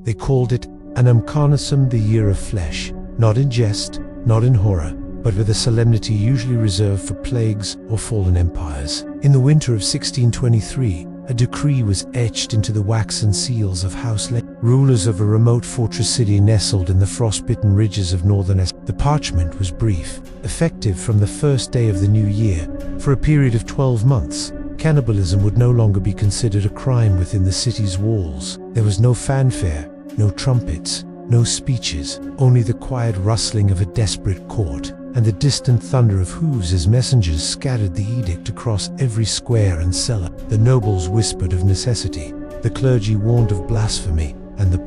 They called it Cannibalism, the year of flesh, not in jest, not in horror, but with a solemnity usually reserved for plagues or fallen empires. In the winter of 1623, a decree was etched into the waxen seals of House rulers of a remote fortress city nestled in the frostbitten ridges of northern Essex. The parchment was brief, effective from the first day of the new year. For a period of 12 months, cannibalism would no longer be considered a crime within the city's walls. There was no fanfare, no trumpets, no speeches, only the quiet rustling of a desperate court, and the distant thunder of hooves as messengers scattered the edict across every square and cellar. The nobles whispered of necessity, the clergy warned of blasphemy, and the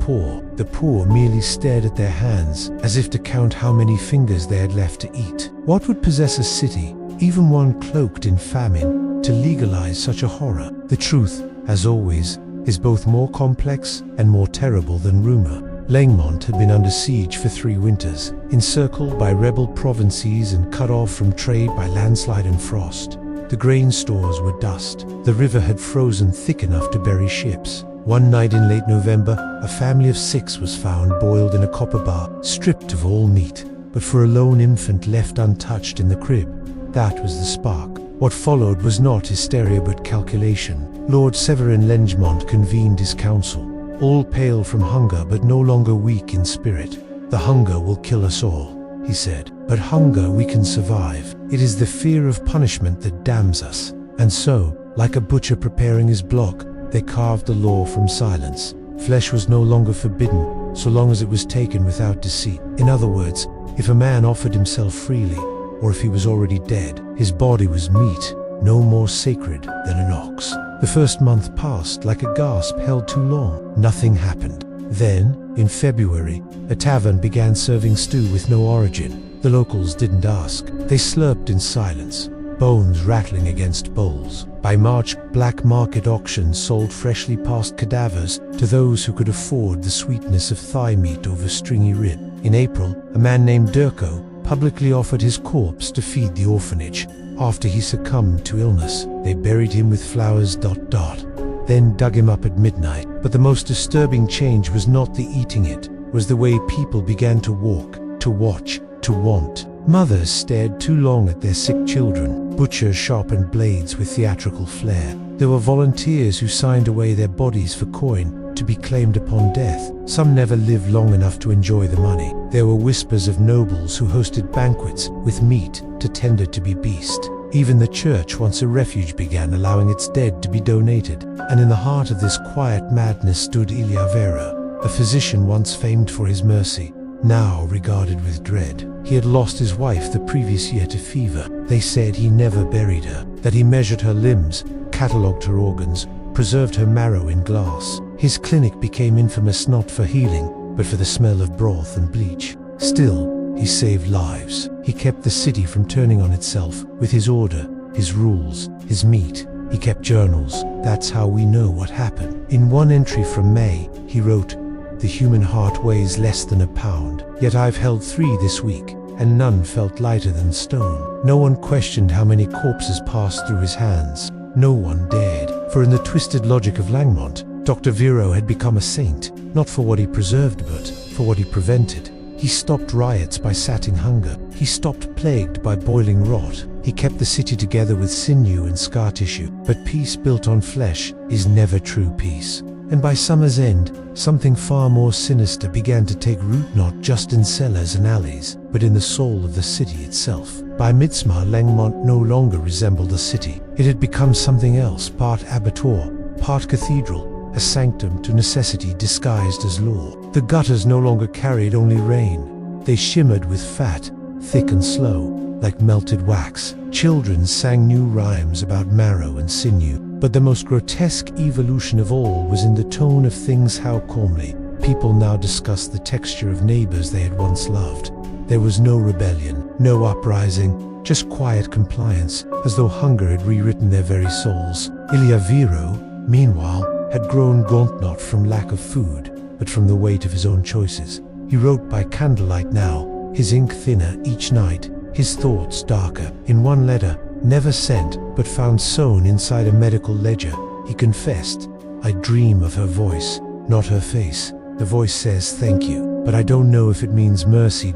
poor merely stared at their hands, as if to count how many fingers they had left to eat. What would possess a city, even one cloaked in famine, to legalize such a horror? The truth, as always, is both more complex and more terrible than rumor. Langmont had been under siege for 3 winters, encircled by rebel provinces and cut off from trade by landslide and frost. The grain stores were dust. The river had frozen thick enough to bury ships. One night in late November, a family of 6 was found boiled in a copper bar, stripped of all meat, but for a lone infant left untouched in the crib. That was the spark. What followed was not hysteria but calculation. Lord Severin Langmont convened his council, all pale from hunger but no longer weak in spirit. The hunger will kill us all, he said, but hunger we can survive. It is the fear of punishment that damns us. And so, like a butcher preparing his block, they carved the law from silence. Flesh was no longer forbidden, so long as it was taken without deceit. In other words, if a man offered himself freely, or if he was already dead, his body was meat, no more sacred than an ox. The first month passed like a gasp held too long. Nothing happened. Then, in February, a tavern began serving stew with no origin. The locals didn't ask. They slurped in silence, bones rattling against bowls. By March, black market auctions sold freshly passed cadavers to those who could afford the sweetness of thigh meat over stringy rib. In April, a man named Durko publicly offered his corpse to feed the orphanage. After he succumbed to illness, they buried him with flowers. Then dug him up at midnight. But the most disturbing change was not the eating it, was the way people began to walk, to watch, to want. Mothers stared too long at their sick children. Butchers sharpened blades with theatrical flair. There were volunteers who signed away their bodies for coin, to be claimed upon death. Some never lived long enough to enjoy the money. There were whispers of nobles who hosted banquets with meat to tender to be beast. Even the church, once a refuge, began allowing its dead to be donated. And in the heart of this quiet madness stood Ilya Vera, a physician once famed for his mercy, now regarded with dread. He had lost his wife the previous year to fever. They said he never buried her, that he measured her limbs, catalogued her organs, preserved her marrow in glass. His clinic became infamous not for healing, but for the smell of broth and bleach. Still, he saved lives. He kept the city from turning on itself with his order, his rules, his meat. He kept journals. That's how we know what happened. In one entry from May, he wrote, "The human heart weighs less than a pound, yet I've held 3 this week, and none felt lighter than stone." No one questioned how many corpses passed through his hands. No one dared. For in the twisted logic of Langmont, Dr. Vero had become a saint, not for what he preserved but for what he prevented. He stopped riots by sating hunger. He stopped plagued by boiling rot. He kept the city together with sinew and scar tissue. But peace built on flesh is never true peace. And by summer's end, something far more sinister began to take root, not just in cellars and alleys, but in the soul of the city itself. By midsummer, Langmont no longer resembled a city. It had become something else, part abattoir, part cathedral, a sanctum to necessity disguised as law. The gutters no longer carried only rain. They shimmered with fat, thick and slow, like melted wax. Children sang new rhymes about marrow and sinew. But the most grotesque evolution of all was in the tone of things. How calmly people now discussed the texture of neighbors they had once loved. There was no rebellion, no uprising, just quiet compliance, as though hunger had rewritten their very souls. Ilya Vero, meanwhile, had grown gaunt not from lack of food, but from the weight of his own choices. He wrote by candlelight now, his ink thinner each night, his thoughts darker. In one letter, never sent, but found sewn inside a medical ledger, he confessed, "I dream of her voice, not her face. The voice says thank you, but I don't know if it means mercy ...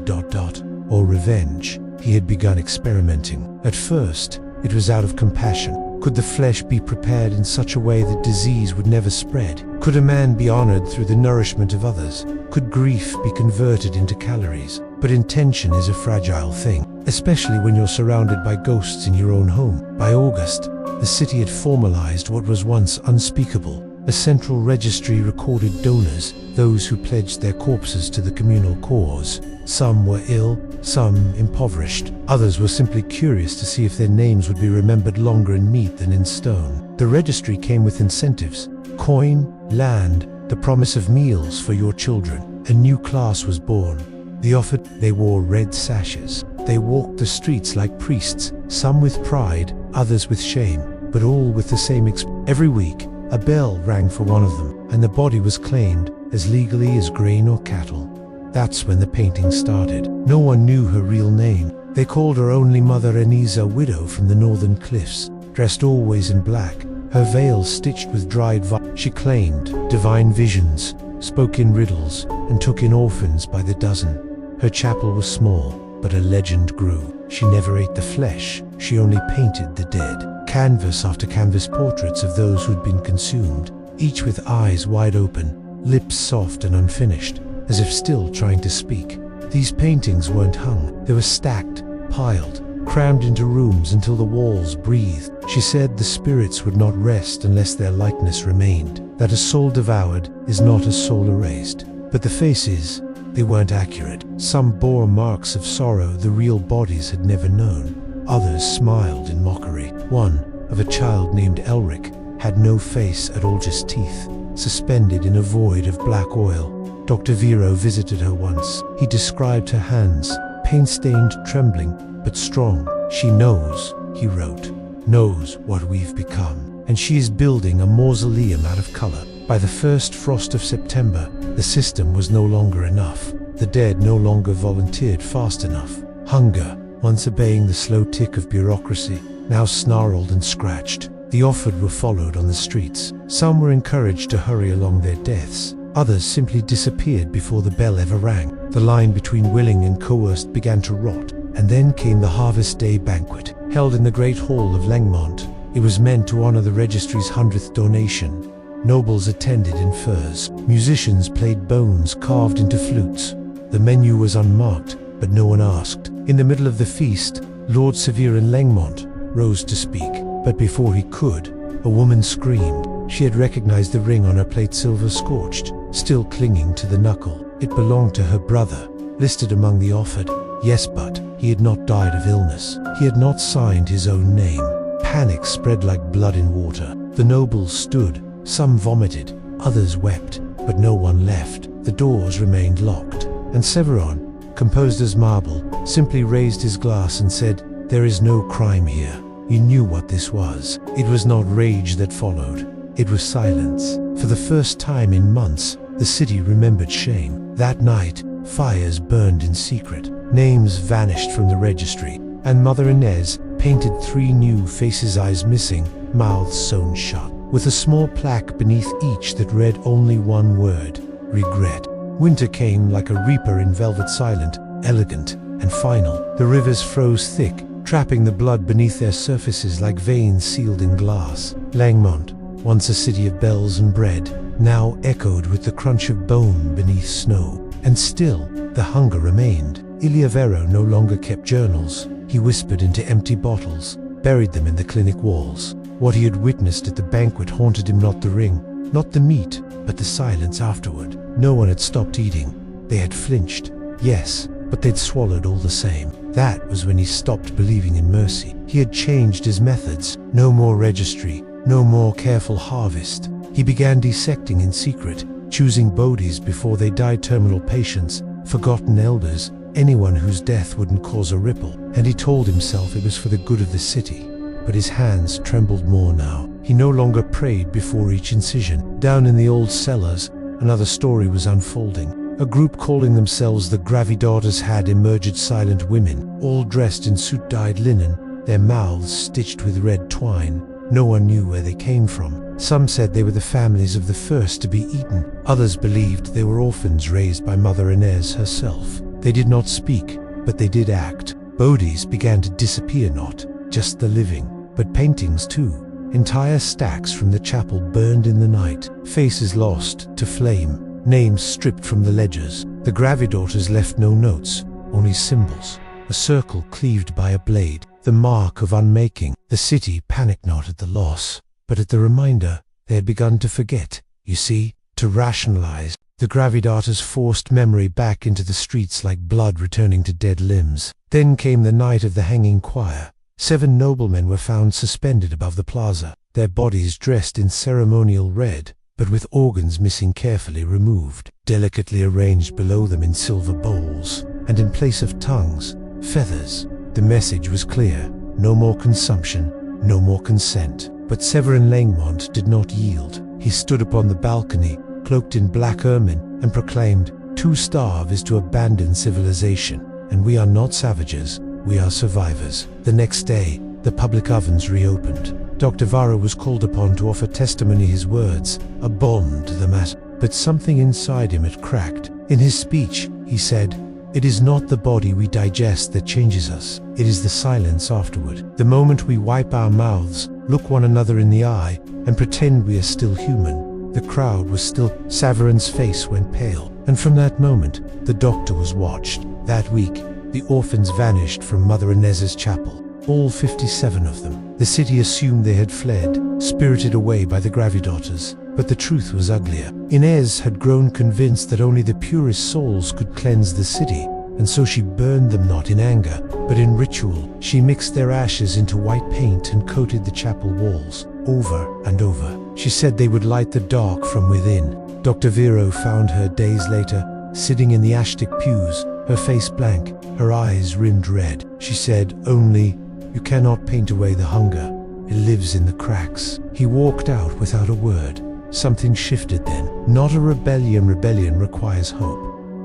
or revenge. He had begun experimenting. At first, it was out of compassion. Could the flesh be prepared in such a way that disease would never spread? Could a man be honored through the nourishment of others? Could grief be converted into calories? But intention is a fragile thing, especially when you're surrounded by ghosts in your own home. By August, the city had formalized what was once unspeakable. A central registry recorded donors, those who pledged their corpses to the communal cause. Some were ill, some impoverished. Others were simply curious to see if their names would be remembered longer in meat than in stone. The registry came with incentives: coin, land, the promise of meals for your children. A new class was born. They wore red sashes. They walked the streets like priests, some with pride, others with shame, but all with the same Every week, a bell rang for one of them, and the body was claimed as legally as grain or cattle. That's when the painting started. No one knew her real name. They called her only mother Eniza, a widow from the northern cliffs, dressed always in black, her veil stitched with dried She claimed divine visions, spoke in riddles, and took in orphans by the dozen. Her chapel was small, but a legend grew. She never ate the flesh, she only painted the dead. Canvas after canvas, portraits of those who'd been consumed, each with eyes wide open, lips soft and unfinished, as if still trying to speak. These paintings weren't hung. They were stacked, piled, crammed into rooms until the walls breathed. She said the spirits would not rest unless their likeness remained, that a soul devoured is not a soul erased. But the faces, they weren't accurate. Some bore marks of sorrow the real bodies had never known. Others smiled in mockery. One, of a child named Elric, had no face at all, just teeth, suspended in a void of black oil. Dr. Vero visited her once. He described her hands, pain-stained, trembling, but strong. She knows, he wrote, knows what we've become, and she is building a mausoleum out of color. By the first frost of September, the system was no longer enough. The dead no longer volunteered fast enough. Hunger, once obeying the slow tick of bureaucracy, now snarled and scratched. The offered were followed on the streets. Some were encouraged to hurry along their deaths. Others simply disappeared before the bell ever rang. The line between willing and coerced began to rot. And then came the Harvest Day banquet, held in the Great Hall of Langmont. It was meant to honor the registry's 100th donation. Nobles attended in furs. Musicians played bones carved into flutes. The menu was unmarked, but no one asked. In the middle of the feast, Lord Severin Langmont rose to speak. But before he could, a woman screamed. She had recognized the ring on her plate, silver scorched, still clinging to the knuckle. It belonged to her brother, listed among the offered. Yes, but he had not died of illness. He had not signed his own name. Panic spread like blood in water. The nobles stood. Some vomited, others wept, but no one left. The doors remained locked, and Severin, composed as marble, simply raised his glass and said, "There is no crime here." He knew what this was. It was not rage that followed. It was silence. For the first time in months, the city remembered shame. That night, fires burned in secret. Names vanished from the registry, and Mother Inez painted 3 new faces, eyes missing, mouths sewn shut, with a small plaque beneath each that read only one word: regret. Winter came like a reaper in velvet, silent, elegant, and final. The rivers froze thick, trapping the blood beneath their surfaces like veins sealed in glass. Langmont, once a city of bells and bread, now echoed with the crunch of bone beneath snow. And still, the hunger remained. Iliavero no longer kept journals. He whispered into empty bottles, buried them in the clinic walls. What he had witnessed at the banquet haunted him, not the ring, not the meat, but the silence afterward. No one had stopped eating. They had flinched, yes, but they'd swallowed all the same. That was when he stopped believing in mercy. He had changed his methods. No more registry, no more careful harvest. He began dissecting in secret, choosing bodies before they died, terminal patients, forgotten elders, anyone whose death wouldn't cause a ripple. And he told himself it was for the good of the city. But his hands trembled more now. He no longer prayed before each incision. Down in the old cellars, another story was unfolding. A group calling themselves the Gravidaughters had emerged, silent women, all dressed in soot-dyed linen, their mouths stitched with red twine. No one knew where they came from. Some said they were the families of the first to be eaten. Others believed they were orphans raised by Mother Inez herself. They did not speak, but they did act. Bodies began to disappear, not just the living, but paintings too. Entire stacks from the chapel burned in the night, faces lost to flame, names stripped from the ledgers. The gravidaughters left no notes, only symbols. A circle cleaved by a blade, the mark of unmaking. The city panicked not at the loss, but at the reminder they had begun to forget. You see, to rationalize. The gravidaughters forced memory back into the streets like blood returning to dead limbs. Then came the night of the hanging choir. 7 noblemen were found suspended above the plaza, their bodies dressed in ceremonial red, but with organs missing carefully removed, delicately arranged below them in silver bowls, and in place of tongues, feathers. The message was clear: no more consumption, no more consent. But Severin Langmont did not yield. He stood upon the balcony, cloaked in black ermine, and proclaimed, "To starve is to abandon civilization, and we are not savages, we are survivors." The next day, the public ovens reopened. Dr. Varro was called upon to offer testimony. His words, a bomb to the matter, but something inside him had cracked. In his speech, he said, "It is not the body we digest that changes us, it is the silence afterward. The moment we wipe our mouths, look one another in the eye, and pretend we are still human." The crowd was still. Severin's face went pale, and from that moment, the doctor was watched. That week, the orphans vanished from Mother Inez's chapel, all 57 of them. The city assumed they had fled, spirited away by the gravidaughters. But the truth was uglier. Inez had grown convinced that only the purest souls could cleanse the city, and so she burned them not in anger, but in ritual. She mixed their ashes into white paint and coated the chapel walls, over and over. She said they would light the dark from within. Dr. Vero found her days later, sitting in the ashstick pews, her face blank, her eyes rimmed red. She said, "Only, you cannot paint away the hunger. It lives in the cracks." He walked out without a word. Something shifted then. Not a rebellion. Rebellion requires hope.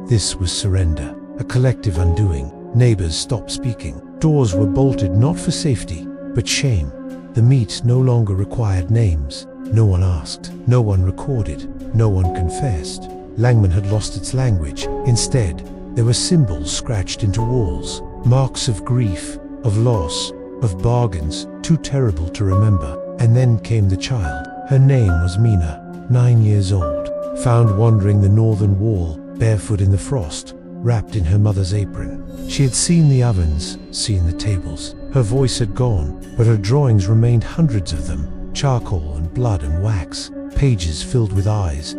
This was surrender, a collective undoing. Neighbors stopped speaking. Doors were bolted not for safety, but shame. The meat no longer required names. No one asked. No one recorded. No one confessed. Langman had lost its language. Instead, there were symbols scratched into walls. Marks of grief, of loss, of bargains, too terrible to remember. And then came the child. Her name was Mina, 9 years old, found wandering the northern wall, barefoot in the frost, wrapped in her mother's apron. She had seen the ovens, seen the tables. Her voice had gone, but her drawings remained, hundreds of them, charcoal and blood and wax, pages filled with eyes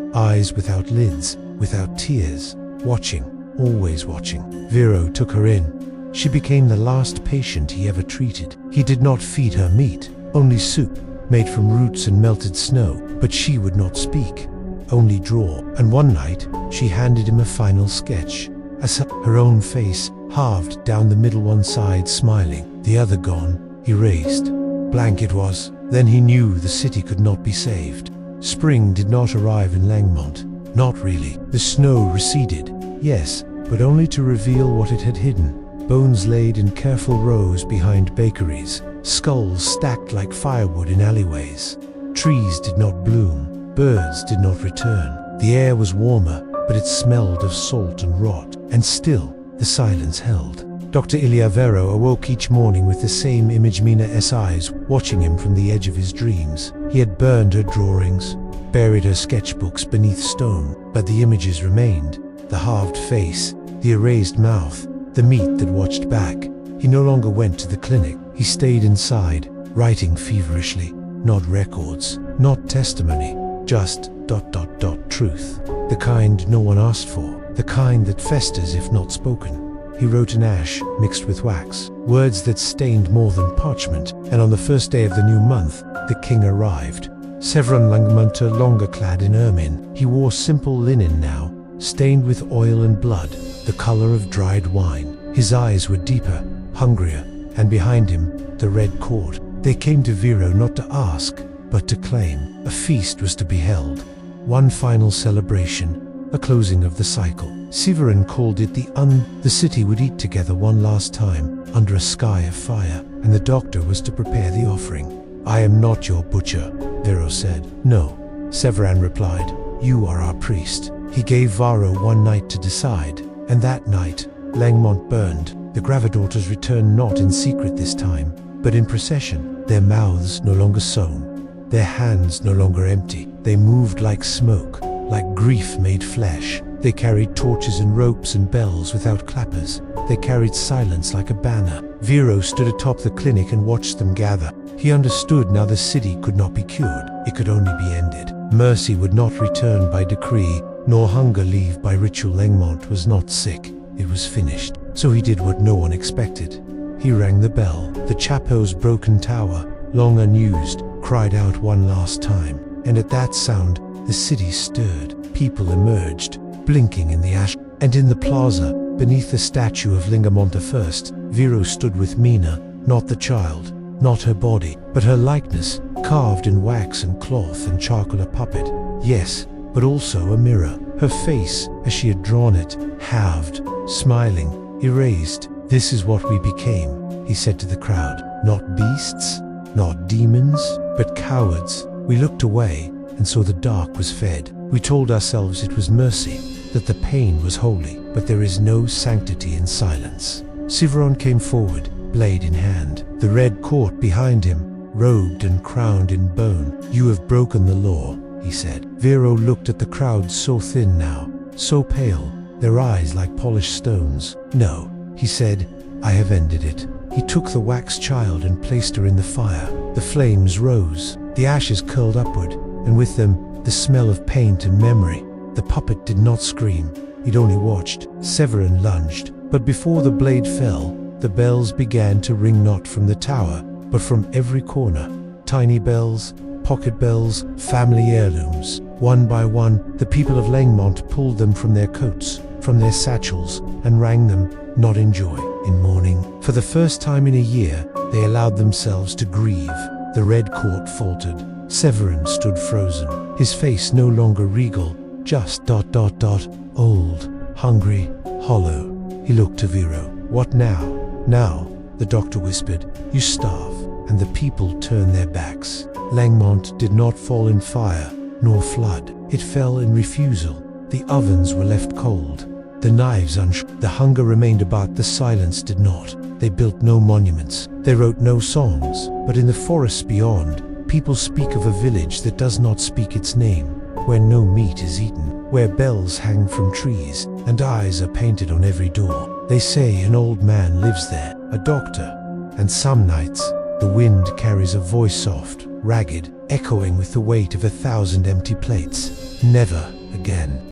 without lids, without tears, watching, always watching. Vero took her in. She became the last patient he ever treated. He did not feed her meat, only soup, made from roots and melted snow, but she would not speak, only draw. And one night, she handed him a final sketch, her own face, halved down the middle, one side smiling, the other gone, erased. Blank it was. Then he knew the city could not be saved. Spring did not arrive in Langmont, not really. The snow receded, yes, but only to reveal what it had hidden. Bones laid in careful rows behind bakeries, skulls stacked like firewood in alleyways. Trees did not bloom, birds did not return. The air was warmer, but it smelled of salt and rot, and still the silence held. Dr. Ilya Vero awoke each morning with the same image, Mina's eyes watching him from the edge of his dreams. He had burned her drawings, buried her sketchbooks beneath stone, but the images remained. The halved face, the erased mouth, the meat that watched back. He no longer went to the clinic. He stayed inside, writing feverishly. Not records, not testimony, just ... truth. The kind no one asked for, the kind that festers if not spoken. He wrote in ash, mixed with wax, words that stained more than parchment. And on the first day of the new month, the king arrived. Severin Langmunter, longer clad in ermine. He wore simple linen now, stained with oil and blood, the color of dried wine. His eyes were deeper, hungrier, and behind him, the red court. They came to Vero not to ask, but to claim. A feast was to be held. One final celebration, a closing of the cycle. Severin called it the city would eat together one last time, under a sky of fire, and the doctor was to prepare the offering. I am not your butcher, Vero said. No, Severan replied. You are our priest. He gave Varro one night to decide, and that night, Langmont burned. The Gravadators returned not in secret this time, but in procession, their mouths no longer sewn, their hands no longer empty. They moved like smoke, like grief made flesh. They carried torches and ropes and bells without clappers. They carried silence like a banner. Vero stood atop the clinic and watched them gather. He understood now the city could not be cured, it could only be ended. Mercy would not return by decree, nor hunger leave by ritual. Langmont was not sick, it was finished. So he did what no one expected. He rang the bell. The Chapo's broken tower, long unused, cried out one last time. And at that sound, the city stirred. People emerged, blinking in the ash. And in the plaza, beneath the statue of Lingamont I, Vero stood with Mina, not the child, not her body, but her likeness, carved in wax and cloth and charcoal, a puppet. Yes, but also a mirror. Her face, as she had drawn it, halved, smiling, erased. This is what we became, he said to the crowd. Not beasts, not demons, but cowards. We looked away and saw the dark was fed. We told ourselves it was mercy, that the pain was holy, but there is no sanctity in silence. Siveron came forward, blade in hand, the red court behind him, robed and crowned in bone. You have broken the law, he said. Vero looked at the crowd, so thin now, so pale, their eyes like polished stones. No, he said, I have ended it. He took the wax child and placed her in the fire. The flames rose, the ashes curled upward, and with them the smell of paint and memory. The puppet did not scream, he'd only watched. Severin lunged, but before the blade fell, the bells began to ring, not from the tower, but from every corner. Tiny bells, pocket bells, family heirlooms. One by one, the people of Langmont pulled them from their coats, from their satchels, and rang them, not in joy, in mourning. For the first time in a year, they allowed themselves to grieve. The red court faltered. Severin stood frozen, his face no longer regal, just ... old, hungry, hollow. He looked to Vero. What now? Now, the doctor whispered, you starve, and the people turn their backs. Langmont did not fall in fire, nor flood. It fell in refusal. The ovens were left cold, the knives unshook. The hunger remained about, the silence did not. They built no monuments, they wrote no songs, but in the forests beyond, people speak of a village that does not speak its name, where no meat is eaten, where bells hang from trees, and eyes are painted on every door. They say an old man lives there, a doctor, and some nights, the wind carries a voice soft, ragged, echoing with the weight of 1,000 empty plates. Never again.